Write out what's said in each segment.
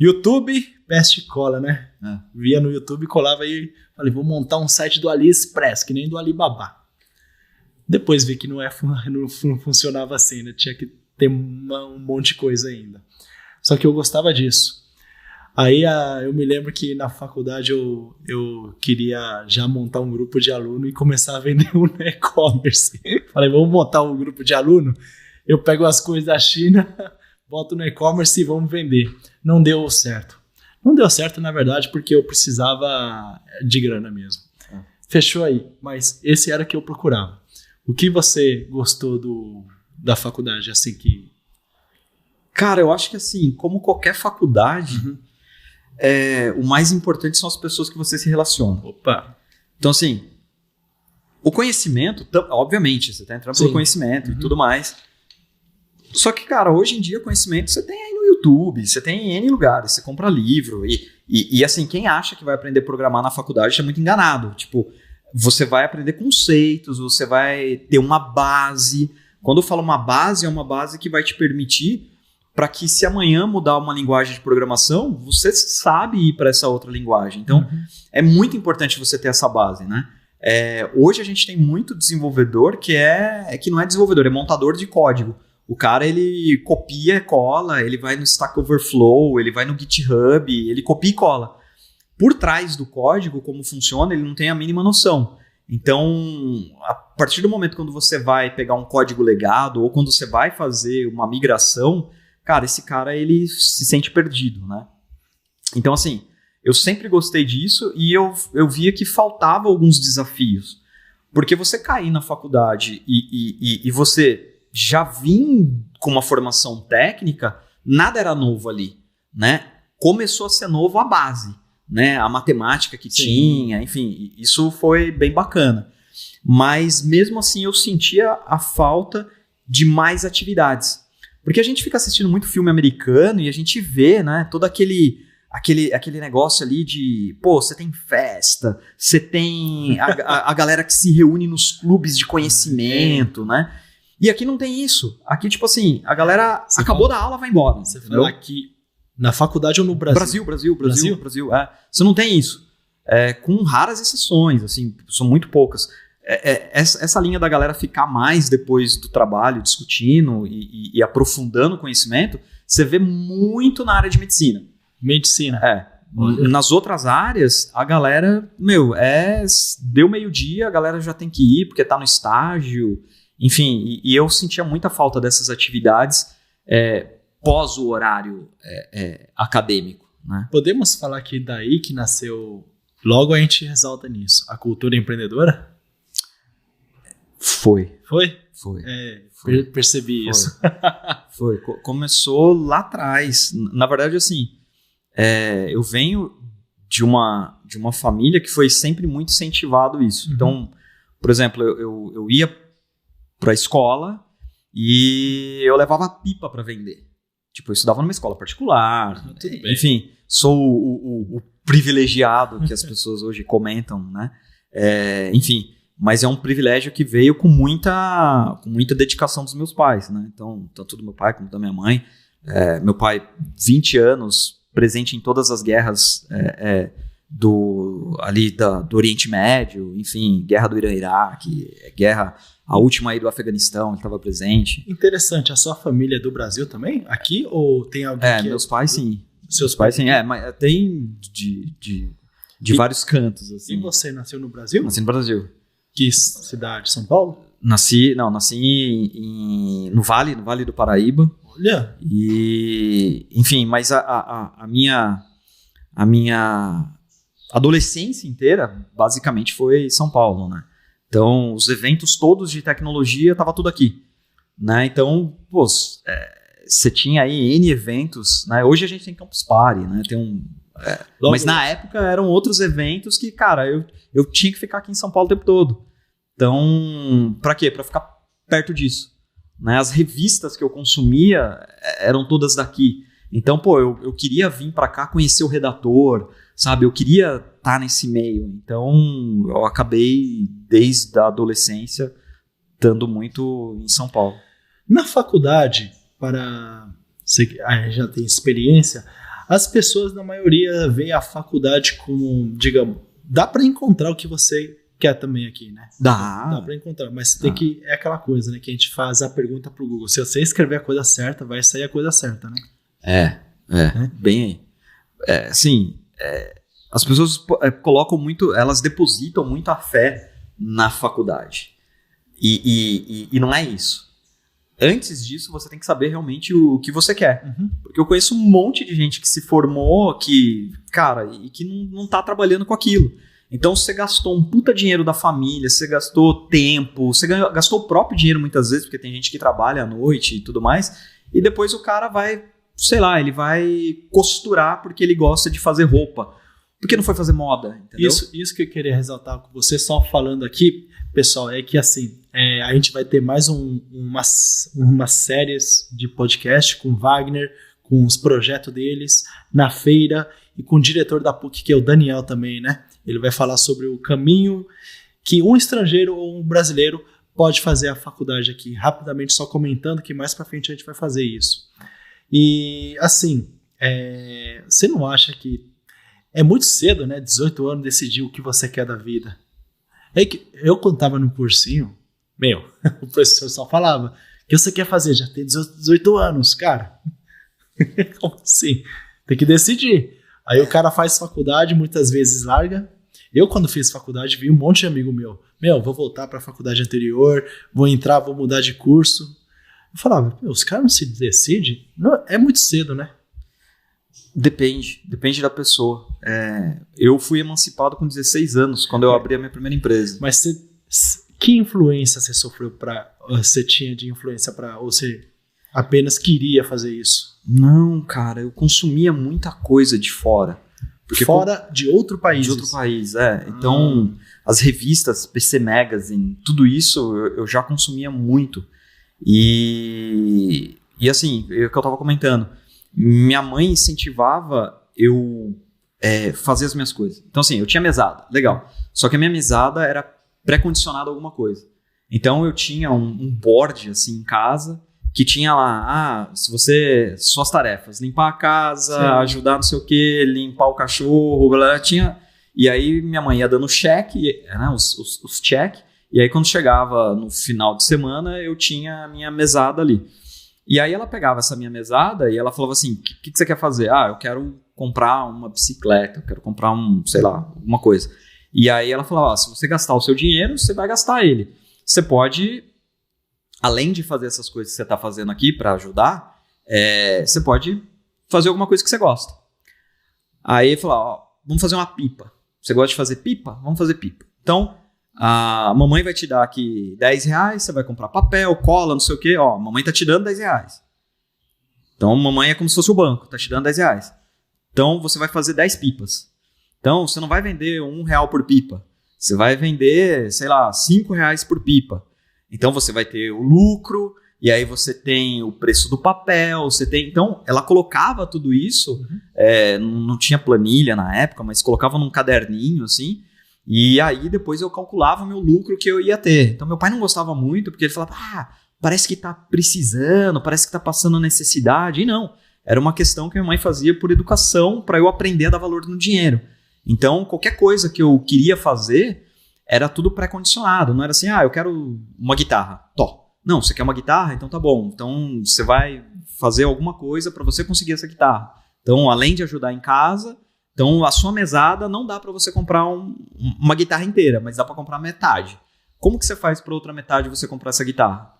YouTube, peste e cola, né? Via no YouTube, colava aí, falei, vou montar um site do AliExpress, que nem do Alibaba. Depois vi que não funcionava assim, né? Tinha que ter um monte de coisa ainda. Só que eu gostava disso. Aí eu me lembro que na faculdade eu queria já montar um grupo de aluno e começar a vender um e-commerce. Falei, vamos montar um grupo de aluno, eu pego as coisas da China, boto no e-commerce e vamos vender. Não deu certo. Não deu certo, na verdade, porque eu precisava de grana mesmo. Fechou aí, mas esse era o que eu procurava. O que você gostou da faculdade, assim que... Cara, eu acho que assim, como qualquer faculdade, o mais importante são as pessoas que você se relaciona. Opa! Então, assim, o conhecimento, obviamente, você está entrando pelo conhecimento e tudo mais. Só que, cara, hoje em dia, conhecimento você tem aí no YouTube, você tem em N lugares, você compra livro. E assim, quem acha que vai aprender a programar na faculdade está muito enganado. Tipo, você vai aprender conceitos, você vai ter uma base. Quando eu falo uma base, é uma base que vai te permitir para que se amanhã mudar uma linguagem de programação, você sabe ir para essa outra linguagem. Então, é muito importante você ter essa base, né? Hoje a gente tem muito desenvolvedor que não é desenvolvedor, é montador de código. O cara, ele copia e cola, ele vai no Stack Overflow, ele vai no GitHub, ele copia e cola. Por trás do código, como funciona, ele não tem a mínima noção. Então, a partir do momento quando você vai pegar um código legado ou quando você vai fazer uma migração, cara, esse cara, ele se sente perdido, né? Então, assim, eu sempre gostei disso e eu via que faltava alguns desafios. Porque você cair na faculdade e você já vir com uma formação técnica, nada era novo ali, né? Começou a ser novo a base, né? A matemática que tinha, enfim, isso foi bem bacana. Mas mesmo assim eu sentia a falta de mais atividades. Porque a gente fica assistindo muito filme americano e a gente vê, né, todo aquele negócio ali de, pô, você tem festa, você tem a galera que se reúne nos clubes de conhecimento, né? E aqui não tem isso. Aqui, tipo assim, a galera acabou da aula, vai embora. Você fala aqui na faculdade ou no Brasil? Brasil. Você não tem isso. Com raras exceções, assim, são muito poucas. Essa linha da galera ficar mais depois do trabalho, discutindo e aprofundando o conhecimento, você vê muito na área de medicina. Medicina. Nas outras áreas, a galera, deu meio-dia, a galera já tem que ir porque tá no estágio. Enfim, e eu sentia muita falta dessas atividades pós o horário acadêmico, né? Podemos falar que daí que nasceu, logo a gente ressalta nisso, a cultura empreendedora? Foi. Percebi isso. Foi. Começou lá atrás. Na verdade, assim, eu venho de uma família que foi sempre muito incentivado isso. Então, por exemplo, eu ia para a escola e eu levava pipa para vender. Tipo, eu estudava numa escola particular. Enfim, sou o privilegiado que as pessoas hoje comentam, né? Enfim, mas é um privilégio que veio com muita dedicação dos meus pais, né? Então, tanto do meu pai como da minha mãe. Meu pai, 20 anos, presente em todas as guerras do Oriente Médio, enfim, guerra do Irã-Iraque, a última aí do Afeganistão, ele estava presente. Interessante, a sua família é do Brasil também? Aqui? Ou tem alguém que... meus pais sim. Seus pais sim, mas tem de vários cantos, assim. E você nasceu no Brasil? Nasci no Brasil. Que cidade? São Paulo? Nasci no Vale do Paraíba. Olha! E, enfim, mas a minha adolescência inteira, basicamente, foi São Paulo, né? Então, os eventos todos de tecnologia, tava tudo aqui, né? Então, pô, você tinha aí N eventos, né? Hoje a gente tem Campus Party, né? Mas na época eram outros eventos que, cara, eu tinha que ficar aqui em São Paulo o tempo todo. Então, pra quê? Pra ficar perto disso, né? As revistas que eu consumia eram todas daqui. Então, pô, eu queria vir pra cá conhecer o redator, sabe? Eu queria estar nesse meio. Então, eu acabei, desde a adolescência, estando muito em São Paulo. Na faculdade, você já tem experiência, As pessoas, na maioria, veem a faculdade como, digamos, dá para encontrar o que você quer também aqui, né? Dá para encontrar, mas tem que, é aquela coisa, né, que a gente faz a pergunta pro Google. Se você escrever a coisa certa, vai sair a coisa certa, né? Bem aí. As pessoas colocam muito, elas depositam muito a fé na faculdade. E não é isso. Antes disso, você tem que saber realmente o que você quer. Porque eu conheço um monte de gente que se formou, que não tá trabalhando com aquilo. Então, você gastou um puta dinheiro da família, você gastou tempo, você gastou o próprio dinheiro muitas vezes, porque tem gente que trabalha à noite e tudo mais, e depois o cara vai, ele vai costurar porque ele gosta de fazer roupa. Porque não foi fazer moda, entendeu? Isso que eu queria ressaltar com você, só falando aqui, pessoal, é que assim, a gente vai ter mais umas séries de podcast com o Wagner, com os projetos deles, na feira, e com o diretor da PUC, que é o Daniel também, né? Ele vai falar sobre o caminho que um estrangeiro ou um brasileiro pode fazer a faculdade aqui. Rapidamente, só comentando que mais pra frente a gente vai fazer isso. E, assim, você não acha que é muito cedo, né? 18 anos, decidir o que você quer da vida. É que eu, quando tava no cursinho, o professor só falava, o que você quer fazer? Já tem 18 anos, cara. Como assim? Tem que decidir. Aí o cara faz faculdade, muitas vezes larga. Eu, quando fiz faculdade, vi um monte de amigo meu. Vou voltar para a faculdade anterior, vou mudar de curso. Eu falava, os caras não se decidem? Não, é muito cedo, né? Depende da pessoa. Eu fui emancipado com 16 anos, quando eu abri a minha primeira empresa. Mas que influência você sofreu você tinha de influência ou você apenas queria fazer isso? Não, cara, eu consumia muita coisa de fora. De outro país? De outro país, Então, as revistas, PC Magazine, tudo isso eu já consumia muito. E assim, é o que eu tava comentando, minha mãe incentivava eu fazer as minhas coisas. Então, assim, eu tinha mesada, legal. Só que a minha mesada era pré-condicionada a alguma coisa. Então, eu tinha um board, assim, em casa, que tinha lá, suas tarefas, limpar a casa, sim, ajudar não sei o que, limpar o cachorro, tinha. E aí minha mãe ia dando cheque, né, os check, e aí quando chegava no final de semana, eu tinha a minha mesada ali. E aí ela pegava essa minha mesada e ela falava assim, o que você quer fazer? Eu quero comprar uma bicicleta, eu quero comprar alguma coisa. E aí ela falava, se você gastar o seu dinheiro, você vai gastar ele. Você pode, além de fazer essas coisas que você está fazendo aqui para ajudar, você pode fazer alguma coisa que você gosta. Aí ele falou, vamos fazer uma pipa. Você gosta de fazer pipa? Vamos fazer pipa. Então, a mamãe vai te dar aqui R$10, você vai comprar papel, cola, não sei o quê. A mamãe tá te dando R$10. Então, a mamãe é como se fosse o banco, tá te dando R$10. Então, você vai fazer 10 pipas. Então, você não vai vender R$1 por pipa. Você vai vender, R$5 por pipa. Então, você vai ter o lucro, e aí você tem o preço do papel, Então, ela colocava tudo isso, não tinha planilha na época, mas colocava num caderninho, assim, e aí depois eu calculava o meu lucro que eu ia ter. Então, meu pai não gostava muito, porque ele falava, parece que tá precisando, parece que tá passando necessidade. E não, era uma questão que minha mãe fazia por educação, para eu aprender a dar valor no dinheiro. Então, qualquer coisa que eu queria fazer, era tudo pré-condicionado. Não era assim, eu quero uma guitarra. Não, você quer uma guitarra? Então tá bom. Então você vai fazer alguma coisa para você conseguir essa guitarra. Então, além de ajudar em casa, então a sua mesada não dá para você comprar uma guitarra inteira, mas dá para comprar metade. Como que você faz para outra metade você comprar essa guitarra?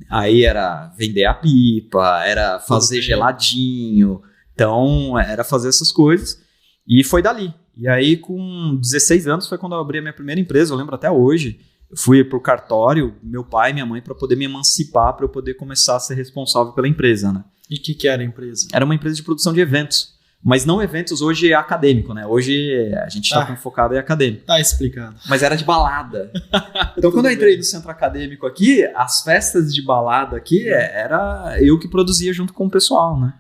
Aí era vender a pipa, era fazer geladinho. Então, era fazer essas coisas. E foi dali. E aí, com 16 anos, foi quando eu abri a minha primeira empresa. Eu lembro até hoje. Eu fui pro cartório, meu pai e minha mãe, para poder me emancipar, para eu poder começar a ser responsável pela empresa, né? E o que era a empresa? Era uma empresa de produção de eventos. Mas não eventos hoje acadêmico, né? Hoje a gente está focado em acadêmico. Tá explicado. Mas era de balada. Então, quando eu entrei no centro acadêmico aqui, as festas de balada aqui, era eu que produzia junto com o pessoal, né?